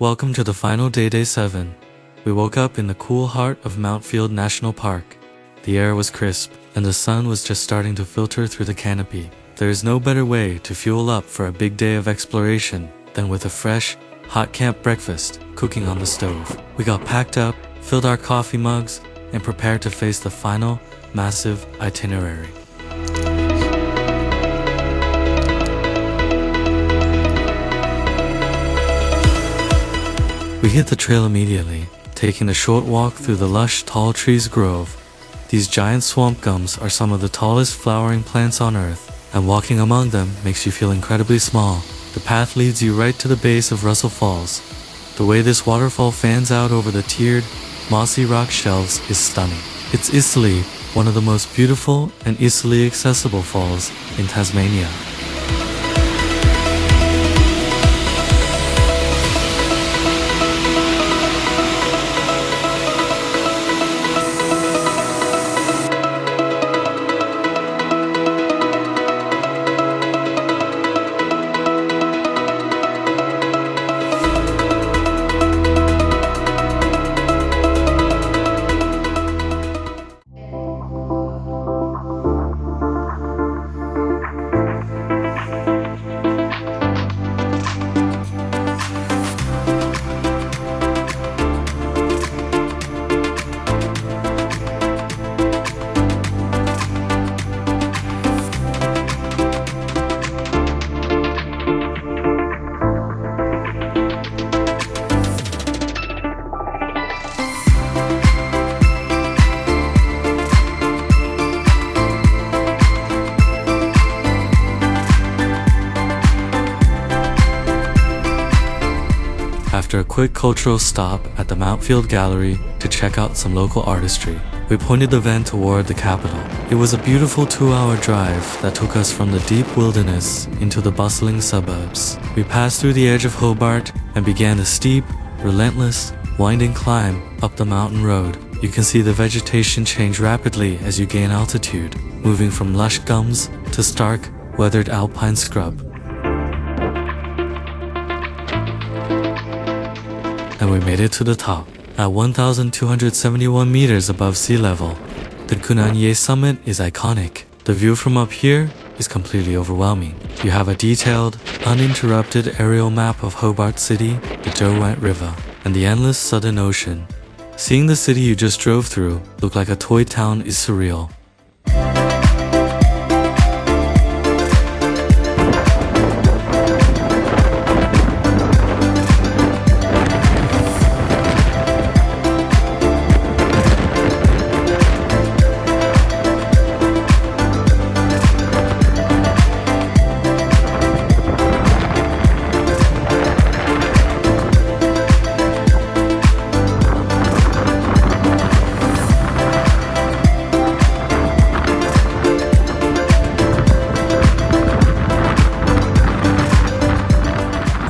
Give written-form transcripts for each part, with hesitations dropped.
Welcome to the final day 7. We woke up in the cool heart of Mount Field National Park. The air was crisp, and the sun was just starting to filter through the canopy. There is no better way to fuel up for a big day of exploration than with a fresh, hot camp breakfast cooking on the stove. We got packed up, filled our coffee mugs, and prepared to face the final, massive itinerary. We hit the trail immediately, taking a short walk through the lush tall trees grove. These giant swamp gums are some of the tallest flowering plants on earth, and walking among them makes you feel incredibly small. The path leads you right to the base of Russell Falls. The way this waterfall fans out over the tiered, mossy rock shelves is stunning. It's easily one of the most beautiful and easily accessible falls in Tasmania. After a quick cultural stop at the Mount Field Gallery to check out some local artistry, we pointed the van toward the capital. It was a beautiful 2-hour drive that took us from the deep wilderness into the bustling suburbs. We passed through the edge of Hobart and began the steep, relentless, winding climb up the mountain road. You can see the vegetation change rapidly as you gain altitude, moving from lush gums to stark, weathered alpine scrub. And we made it to the top. At 1,271 meters above sea level, the Kunanyi summit is iconic. The view from up here is completely overwhelming. You have a detailed, uninterrupted aerial map of Hobart City, the Derwent River, and the endless Southern Ocean. Seeing the city you just drove through look like a toy town is surreal.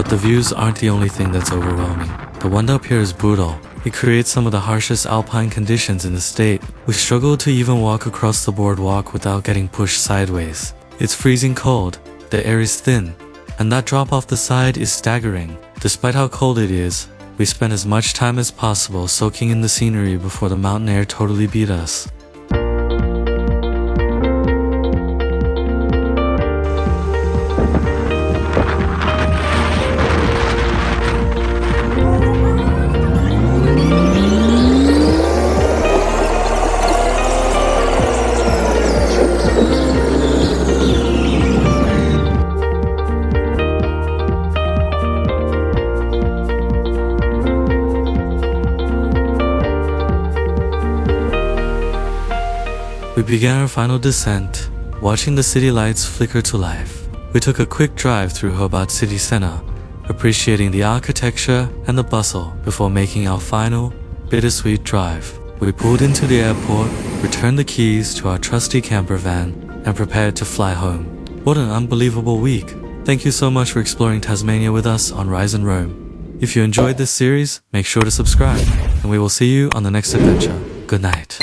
The views aren't the only thing that's overwhelming. The wind up here is brutal. It creates some of the harshest alpine conditions in the state. We struggle to even walk across the boardwalk without getting pushed sideways. It's freezing cold, the air is thin, and that drop off the side is staggering. Despite how cold it is, we spent as much time as possible soaking in the scenery before the mountain air totally beat us. We began our final descent, watching the city lights flicker to life. We took a quick drive through Hobart City Centre, appreciating the architecture and the bustle before making our final, Bittersweet drive. We pulled into the airport, returned the keys to our trusty campervan, and prepared to fly home. What an unbelievable week! Thank you so much for exploring Tasmania with us on Rise and Roam. If you enjoyed this series, make sure to subscribe, and we will see you on the next adventure. Good night.